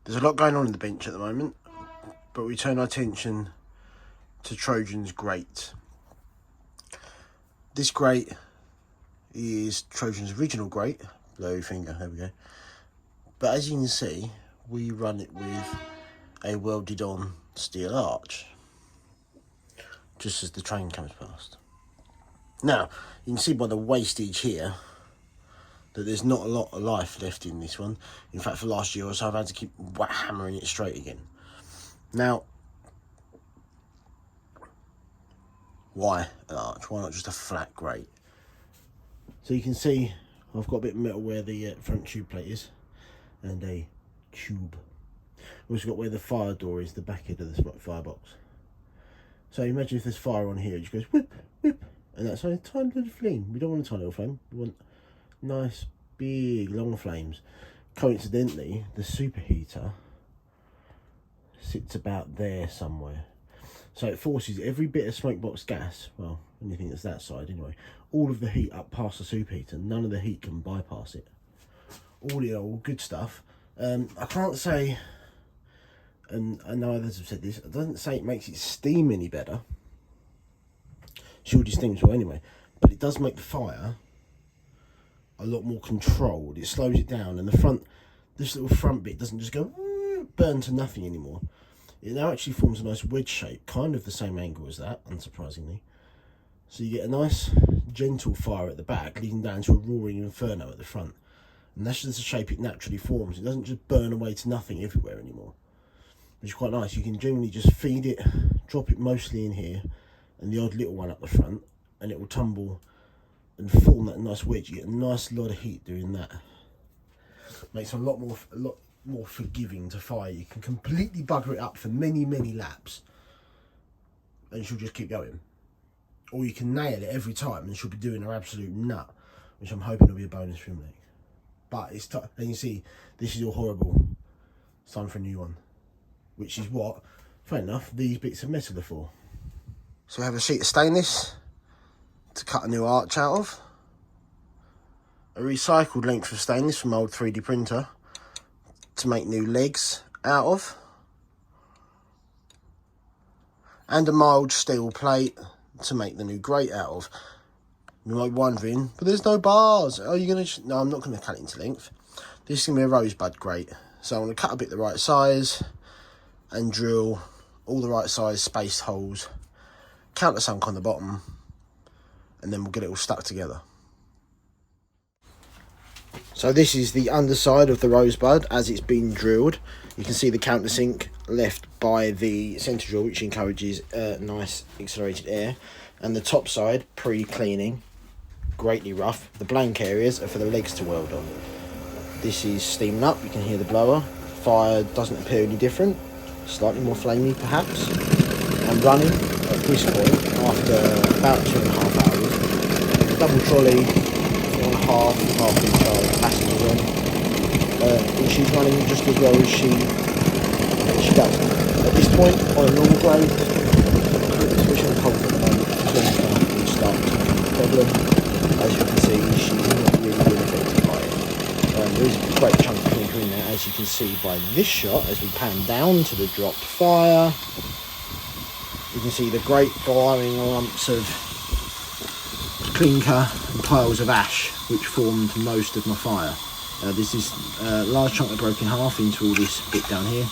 There's a lot going on in the bench at the moment, but we turn our attention to Trojan's grate. This grate is Trojan's original grate. Blurry finger, there we go. But as you can see, we run it with a welded on steel arch, just as the train comes past. Now, you can see by the wastage here that there's not a lot of life left in this one. In fact, for last year or so, I've had to keep hammering it straight again. Now, why an arch? Why not just a flat grate? So you can see I've got a bit of metal where the front tube plate is, and a tube. We've also got where the fire door is, the back end of the firebox. So imagine if there's fire on here, it just goes whip, whip, and that's a tiny little flame. We don't want a tiny little flame, we want nice, big, long flames. Coincidentally, the superheater sits about there somewhere. So it forces every bit of smoke box gas, well, anything that's that side anyway, all of the heat up past the superheater. None of the heat can bypass it. All good stuff. I can't say, and I know others have said this, it doesn't say it makes it steam any better. She already steams well anyway, but it does make the fire a lot more controlled. It slows it down, and this little front bit doesn't just go burn to nothing anymore. It now actually forms a nice wedge shape, kind of the same angle as that, unsurprisingly. So you get a nice gentle fire at the back, leading down to a roaring inferno at the front. And that's just the shape it naturally forms. It doesn't just burn away to nothing everywhere anymore, which is quite nice. You can generally just feed it, drop it mostly in here, and the odd little one up the front, and it will tumble and form that nice wedge. You get a nice lot of heat doing that. Makes it a lot more forgiving to fire. You can completely bugger it up for many laps, and she'll just keep going. Or you can nail it every time, and she'll be doing her absolute nut, which I'm hoping will be a bonus film leg. But it's and you see, this is all horrible. It's time for a new one, which is what, fair enough, these bits of metal are for. So we have a sheet of stainless to cut a new arch out of, a recycled length of stainless from old 3D printer to make new legs out of, and a mild steel plate to make the new grate out of. You might be wondering, but there's no bars. Are you going to... No, I'm not going to cut it into length. This is going to be a rosebud grate. So I'm going to cut a bit the right size and drill all the right size spaced holes, countersunk on the bottom, and then we'll get it all stuck together. So this is the underside of the rosebud as it's been drilled. You can see the countersink left by the centre drill, which encourages nice accelerated air, and the top side, pre-cleaning, greatly rough. The blank areas are for the legs to weld on. This is steaming up, you can hear the blower. Fire doesn't appear any different, slightly more flamey perhaps. And running at this point after about 2.5 hours. Double trolley, 4.5, half in charge, passengers on. And she's running just as well as she does. At this point, on a normal grade, especially on cold at the moment, will start to problem. As you can see, she's not really been affected by it. There is a great chunk of clinker in there, as you can see by this shot, as we pan down to the dropped fire. You can see the great glowing lumps of clinker and piles of ash, which formed most of my fire. This is a large chunk that broke in half into all this bit down here,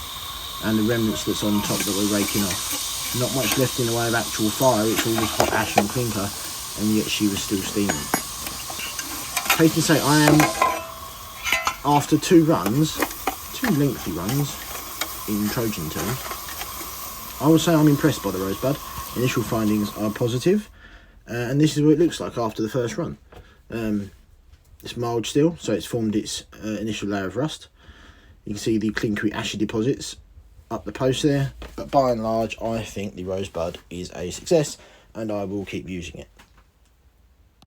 and the remnants that's on top that we're raking off. Not much left in the way of actual fire, it's all just hot ash and clinker, and yet she was still steaming. Safe to say, I am, after two lengthy runs in Trojan terms, I would say I'm impressed by the rosebud. Initial findings are positive, and this is what it looks like after the first run. It's mild still, so it's formed its initial layer of rust. You can see the clinkery ashy deposits up the post there, but by and large I think the rosebud is a success, and I will keep using it.